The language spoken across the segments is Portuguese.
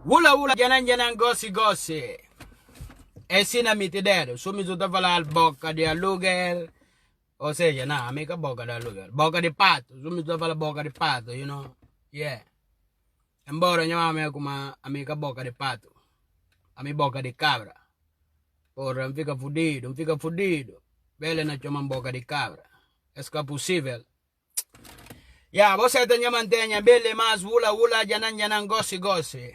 Wula wula janan gosi gosi. E sina mitidero. Sumi tu tafala al boca di aluguel. O sea, nah, amica boca di aluguel. Boca di pato. Sumi tu tafala boca di pato, you know. Yeah. Embora llamame como amica boca di pato. A mi boca di cabra. Por não fica fudido, não fica fudido. Bele na chama boca di cabra. É possível. Ya, você tem que manter bele mas wula janan gosi gosi.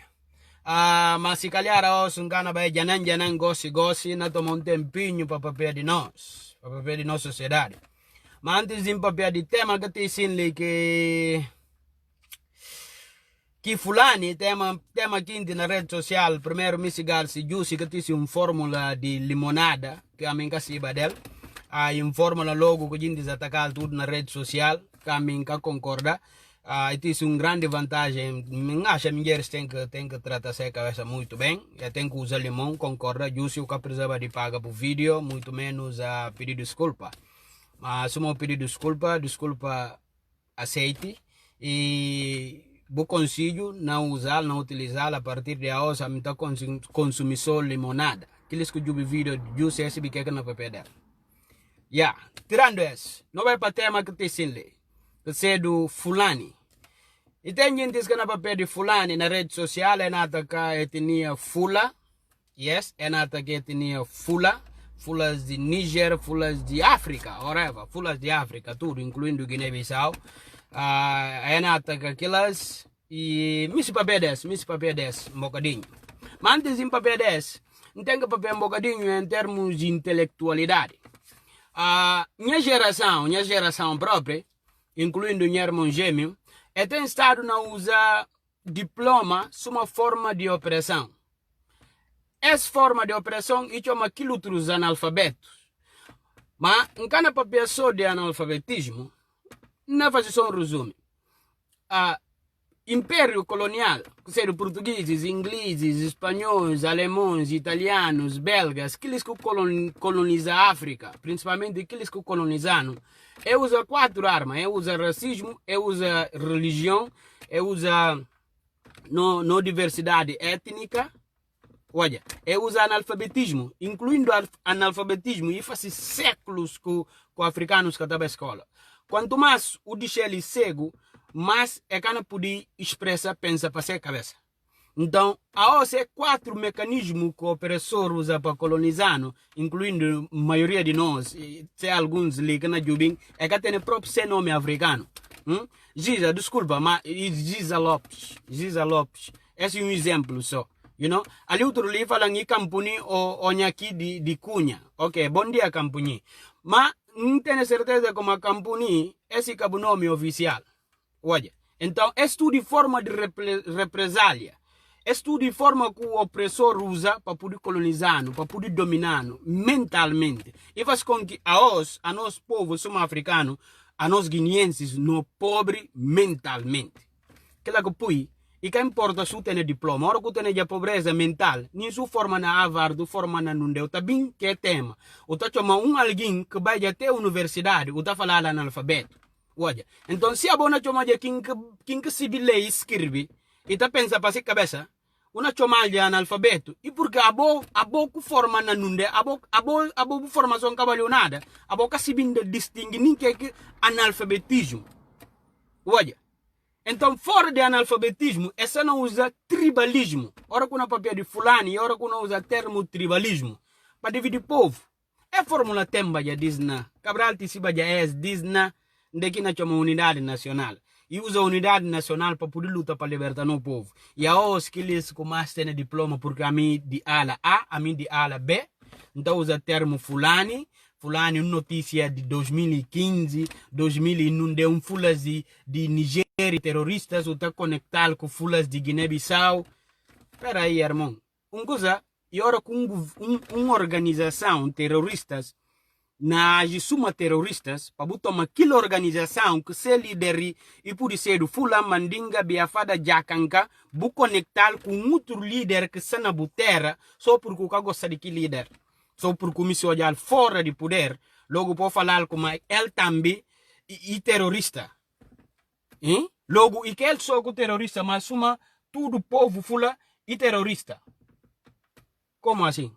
Mas se calhar os ngana vai janan gosi gosi na toma um tempinho para papel de nós, para papel de nossa sociedade. Mas antes de papel de tema que te ensino que fulani tema quinto na rede social, primeiro me sigar se juice que te fórmula de limonada que a mim que badel. Fórmula logo que a gente atacar tudo na rede social, que a mim que concorda. Isso é grande vantagem. Acho que as mulheres têm que tratar essa cabeça muito bem. Tem que usar limão, concorda. Justo o que precisava de pagar por vídeo, muito menos a pedir desculpa. Mas se eu pedir desculpa aceite. E vou conselho não usar, não utilizar a partir de hoje. A mim está consumir só limonada. Aqueles que eu vi vídeo, justo esse biqueca na papel dela. Yeah, tirando isso, não vai para tema que te ensino. Que é do fulani. E tem gente que não papel de fulani na rede social, é nada que a etnia fula. Yes, é nada que a etnia fula. Fulas de Níger, fulas de África, whatever. Fulas de África, tudo, incluindo Guiné-Bissau. É nada que aquelas. E me se papel desse, um bocadinho. Mas antes de papel desse, não tem que papel um bocadinho em termos de intelectualidade. Minha geração própria, incluindo o meu irmão gêmeo, tem estado a usar diploma como uma forma de opressão. Essa forma de opressão é uma aquilo que os analfabetos. Mas, em cada papel só de analfabetismo, não faz só um resumo. Império colonial, que são portugueses, ingleses, espanhóis, alemães, italianos, belgas, aqueles que colonizam a África, principalmente aqueles que colonizaram, usam 4 armas. Usa racismo, usa religião, usa não diversidade étnica, olha, usa analfabetismo, incluindo analfabetismo, e faz séculos que os africanos que estão na escola. Quanto mais o deixa ele cego, mas é que não pode expressar, pensa para ser cabeça. Então, há 4 mecanismos que o opressor usa para colonizar, incluindo a maioria de nós, se alguns ligam na Jubim, é que tem próprio seu nome africano. Giza, desculpa, mas Giza Lopes. Esse é um exemplo só. You know? Ali outro livro fala em Campuni ou aqui de Cunha. Ok, bom dia Campuni. Mas não tenho certeza como a Campuni, esse é o nome oficial. Olha, então, é tudo de forma de represália. É tudo de forma que o opressor usa para poder colonizar, para poder dominar mentalmente. E faz com que a nós povos sul-africanos, a nós guineenses, nos pobres mentalmente. Aquela que põe, e que importa se tem diploma, ora que tem a pobreza mental, nem se forma na Harvard, forma na Nundeu, tá bem que é tema. Ou tá chamando alguém que vai até a universidade, ou tá falando analfabeto. Olha, então se a bona chama de quem que se lê e escreve e tá pensa para si cabeça, uma chama de analfabeto, e porque a boa que forma na nunde, a boa formação cabalho nada, a boa que se binde distingue nem que é analfabetismo. Olha, então fora de analfabetismo, essa não usa tribalismo. Ora que na papel de fulani, ora que não usa termo tribalismo para dividir povo. É fórmula temba já diz na, Cabral Ticiba já diz na daqui na chama unidade nacional. E usa a unidade nacional para poder lutar para libertar o povo. E a os que eles têm diploma porque a mim de ala A, a mim de ala B. Então usa o termo fulani. Fulani, notícia de 2015, 2001, fulas de Nigéria, terroristas, ou está conectado com fulas de Guiné-Bissau. Espera aí, irmão. Coisa, e ora com uma organização terroristas, na suma terroristas, para botar aquela organização que se líder e por ser do Fula Mandinga, Biafada, Jacanca, vou conectar com outro líder que está na terra, só porque eu gosto de que líder. Só porque o se olhar fora de poder, logo pode falar como ele também e terrorista. Logo, e que ele só é terrorista, mas suma tudo povo Fula e terrorista. Como assim?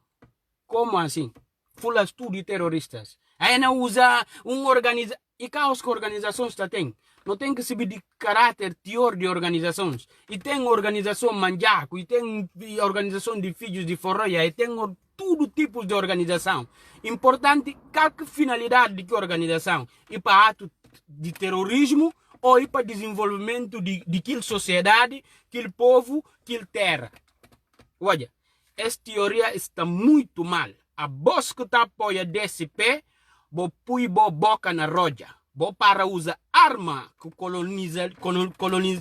Como assim? Fula tudo e terroristas. Aí não usa organização. E caos que organizações tem. Não tem que saber de caráter teor de organizações. E tem organização manjaco, e tem organização de filhos de forroia, e tem todo tipo de organização. Importante, qual que finalidade de que organização? E para ato de terrorismo ou para desenvolvimento de que sociedade, que povo, que terra. Olha, essa teoria está muito mal. A voz que está apoia DSP, vou pôr boca na roja. Vou para usar arma que o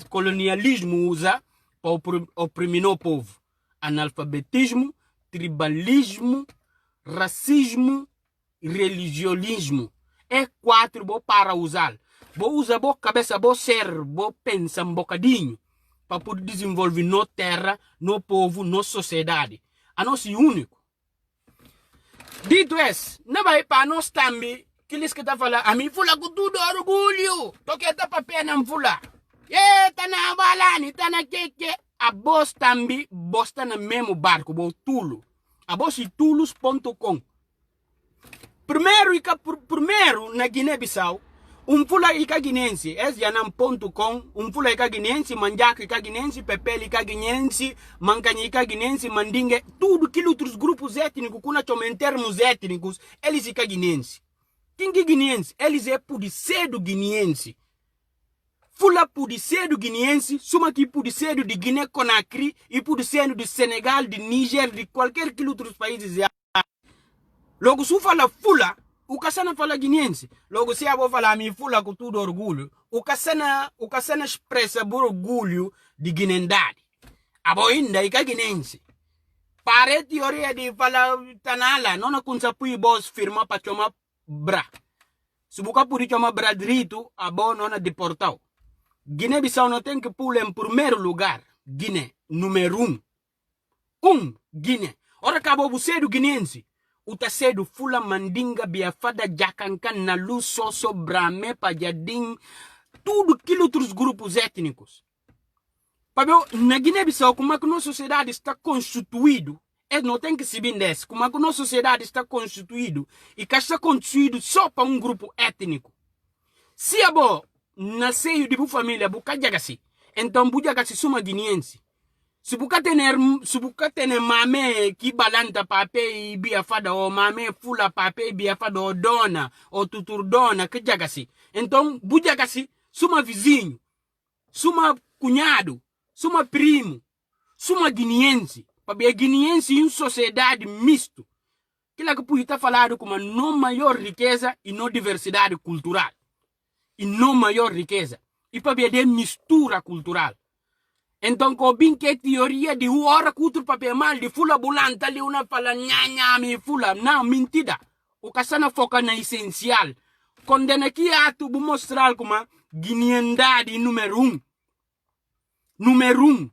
colonialismo usa para oprimir o povo. Analfabetismo, tribalismo, racismo e religionismo. É 4 vou para usar. Vou usar a cabeça, vou ser, vou pensar um bocadinho para poder desenvolver no terra, no povo, na sociedade. A nosso único. Dito isso, não vai para nós também. Que eles que tá falando, a mim fula com tudo orgulho. Toque tá pra pena fula. Tá na balani, tá na que. A boss também, boss tá no mesmo barco, bo Tulo. A boss é tulus.com. Primeiro, na Guiné-Bissau, fula ica guinense, janam.com, fula ica guinense, manjaco ica guinense, pepele ica guinense, mancanha ica guinense, mandingue, tudo que outros grupos étnicos, que nós em termos étnicos, eles ica guinense. Quem é guineense? Eles é por ser do guineense. Fula por ser do guineense, suma que por ser de Guiné-Conakry e por ser do Senegal, de Níger, de qualquer que outros países. Logo, se fala fula, o caçana fala guineense. Logo, se eu vou falar a mim fula com tudo orgulho, o caçana expressa por orgulho de guinendade. A boa ainda é guineense. Para a teoria de falar tanala, não consa pui boss firma para chamar bra. Se você por chamar bra direito, a boa não é deportado. Guiné-Bissau não tem que pular em primeiro lugar. Guiné, número 1. Guiné. Ora acabou você do guineense. O terceiro fula mandinga biafada jacancan na luz soso brame pajadim. Tudo aquilo outros grupos étnicos. Para na Guiné-Bissau, como é que nossa sociedade está constituído? Não tem que se vir desse. Como a nossa sociedade está constituído e que está constituído só para um grupo étnico. Se a boa nasceu de uma família, buca jagasi, então buca jagasi suma guineense. Se buca tener mame que balanta pape e biafada ou mame fula pape e biafada ou dona ou tuturdona que jagasi, então buca jagasi suma vizinho, suma cunhado, suma primo, suma guineense. Para guineense em sociedade misto. Aquilo que pode estar falado como não maior riqueza e não diversidade cultural. E não maior riqueza. E para ver mistura cultural. Então, com que teoria de hora que outro papel mal de fula bulanta ali uma fala nha mi fula. Não, mentira. O caçana foca na essencial. Condena aqui ato vou mostrar como guineandade número 1. Número 1.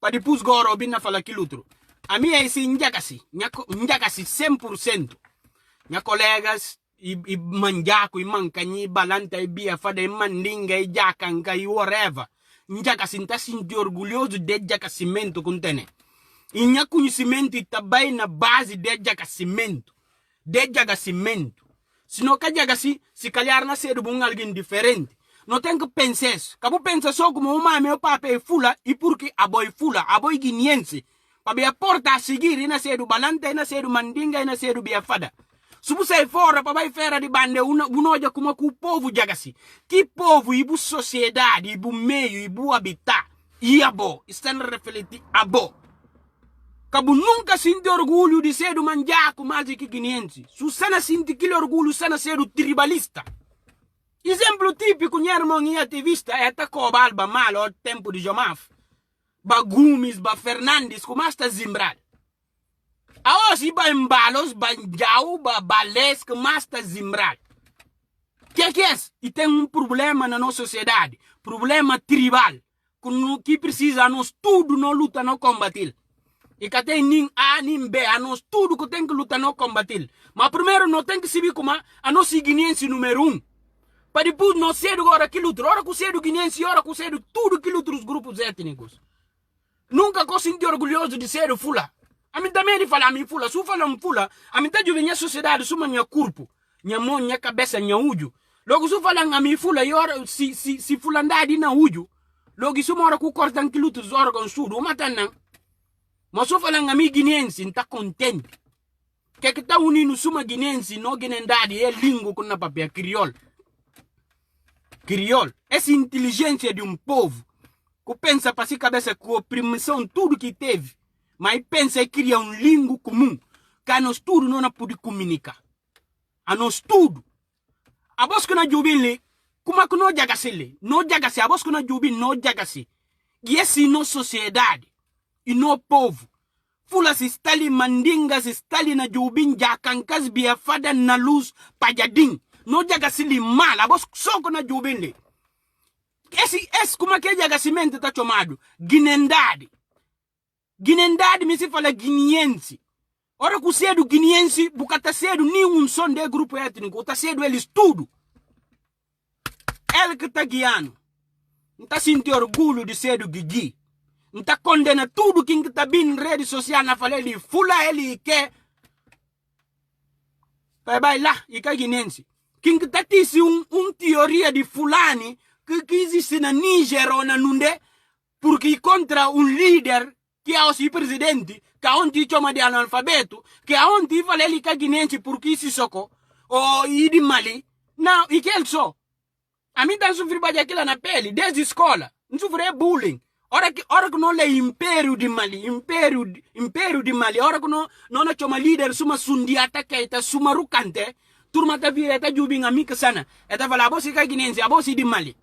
Para depois agora eu falar aquilo outro. A minha é assim, njagasi 100%. Minha colegas, e manjaco, e mancanhi, balanta, e biafada, e mandinga, e jacanca, e whatever. Njagasi está sentindo orgulhoso de jacasimento com tene. E minha conhecimento está bem na base de jacasimento. Se não quer jagasi, se calhar nascer um alguém diferente. Não tem que pensar isso. Cabo pensa só como uma meu papai fula e porque a boi fula, a boi guineense. Para a porta a seguir, e nascer do balanta, e nascer do mandinga, e nascer do biafada. Se você sai fora, para vai fera de bande, olha como o povo jagasi. Que povo, e sociedade, e meio, e habitat, e a bo, estão refletindo a bo. Cabo nunca sente orgulho de ser do manjaco mais que guineense. Se você sente aquele orgulho, você ser do tribalista. Exemplo típico, minha irmã e ativista é a Cobalba mal ao tempo de Jomaf. Ba Gumes, ba Fernandes, como está zimbrado. A hoje, ba Embalos, ba Njau, ba Balés, como está zimbrado. Que é isso? E tem problema na nossa sociedade. Problema tribal. Que precisa nós tudo não luta, não combater. E que tem nem A, nem B, a nós tudo que tem que lutar, não combater. Mas primeiro não tem que saber como a nossa guineense número 1. Para depois não ser agora aquilo outro. Ora que ser do guineense, ora que ser tudo aquilo outros grupos étnicos. Nunca ko senti orgulhoso de ser fula. A mim também de falar mi fula. Se fala fula, a mim tá juvenil sociedade, suma minha corpo, minha mão, minha cabeça, minha ujo. Logo se fala a mi fula, se fulandade na ujo. Logo isso mora com cortan que luta os órgãos tudo, matando. Mas se fala a mi guinense, não tá contente. Que tá unindo suma guinense, não guinendade, é língua com na papel crioulo. Crioulo. Essa inteligência de povo que pensa para si cabeça com opressão tudo que teve, mas pensa em criar língua comum, que a nós tudo não pode comunicar. A nós tudo. A voz que nós jubile, como é que nós jagase? Não jagase, a voz que nós jubile, não jagase. E essa é nossa sociedade, e nosso povo. Fula se stali mandinga se stali na jubin jakankas biya fada na luz pajadin. No jagase li mal, a voz só que nós jubile. Esse como é que é jagasimento tá chamado? Guinendade. Guinendade me se fala guineense. Ora que você é do guineense, porque tá sendo nenhum som de grupo étnico, tá sendo eles tudo. Ele que tá guiando. Não tá sentindo orgulho de ser do Guigui. Não tá condenando tudo quem que tá vindo em rede social na fala ele fula ele quer. Vai lá, e que é guineense. Quem que tá disse teoria de fulani que existe na Níger ou na Nunde, porque contra líder que é o presidente, que é onde chama de analfabeto, que é onde fala ele que é guinense porque isso soco, ou de Mali, não, e que ele só. A mim tá sofrendo aquilo na pele, desde a escola, não sofreu bullying. Ora que não é império de Mali, império de Mali, ora que não chama líder, suma sundiata que está suma rucante, turma tá vira, tá jubing amiga sana, eta fala, a você que é guinense, a você de Mali.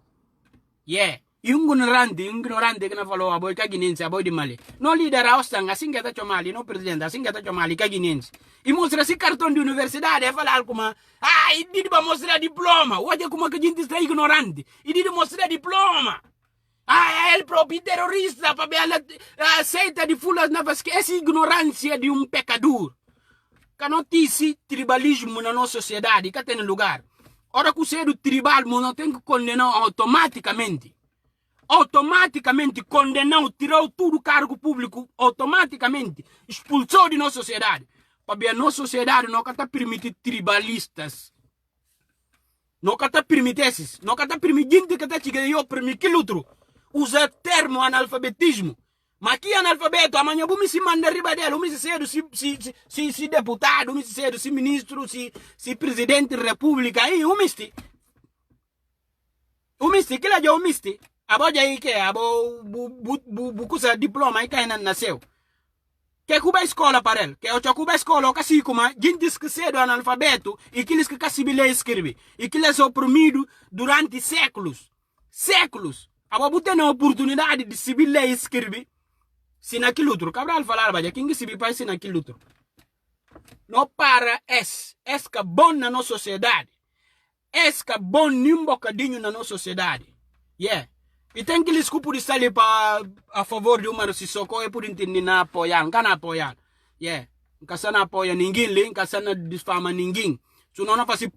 Yeah, ignorante que não falou a boi caguinense, a boi de Mali. No líder a ostang, assim que tá chamali, no presidente, assim que tá chamali caguinense. E mostra esse cartão de universidade, é falar como, e dide para mostrar diploma. Hoje como que a gente está ignorante. E dide mostrar diploma. É ele próprio terrorista, para ver a seita de fulas novas, que essa ignorância de pecador. Que não tem tribalismo na nossa sociedade, que tem lugar. Ora que você é do tribalismo, não tem que condenar automaticamente. Automaticamente condenou, tirou tudo o cargo público, automaticamente expulsou de nossa sociedade. Para a nossa sociedade não está permitindo tribalistas. Não está permitindo esses. Não está permitindo que está chegando para que outro. Usa termo analfabetismo. Mas que analfabeto, amanhã vou me se mandar riba dela, vou me ser se deputado, vou me ser se ministro, se presidente da república, aí o misti, que lá já o misti, aboja aí que abo bukusa diploma aí que ainda nasceu, que cuba escola para ele, que o cuba escola que assim como gente que cedo analfabeto e que eles que casibile escrever e que eles oprimido durante séculos, abo botando a oportunidade de cibile escrever. Se naquilo outro, Cabral falar, mas quem se vai se naquilo outro. Não para que bom na nossa sociedade. Que bom um bocadinho na nossa sociedade. Yeah. E tem que eles por estar ali a favor de uma Sissoko é por entender na apoiar, não na apoiar. Yeah. Não na apoia ninguém, não na difama ninguém. Se não faz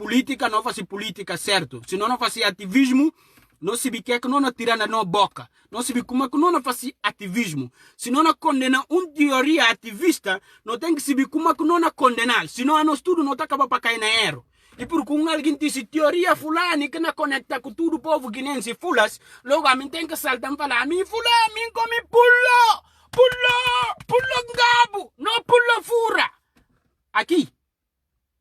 política certo. Se não faz ativismo, não se vê que não tira na boca. Não se vê como que não faz ativismo. Se não condena teoria ativista, não tem que se ver como que não condenar. Senão a nós tudo não está acabando para cair na erro. E por que alguém disse teoria fulani que não conecta com todo o povo guinense fulas, logo a mim tem que saltar e falar, a mim fulani, mim come pulo gabo, não pulo fura. Aqui,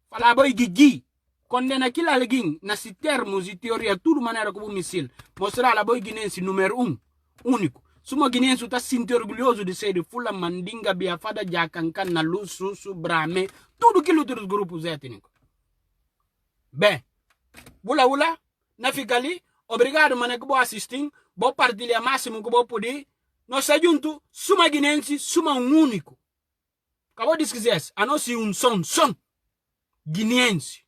fala boi Guigui. Condena aquilo alguém, nesse termos e teoria, tudo maneira como missil. Mostrar a boi guinense número 1, único. Suma guinense está se sentindo orgulhoso de ser fula, mandinga, biafada, jacancan, na luz, susu, brame, tudo aquilo dos grupos étnicos. Bem, bula, na fica ali, obrigado, mané, que vou assistir, vou partilhar máximo que vou poder. Nós juntos, suma guinense, suma único. Acabou de dizer, a nós um som, guinense.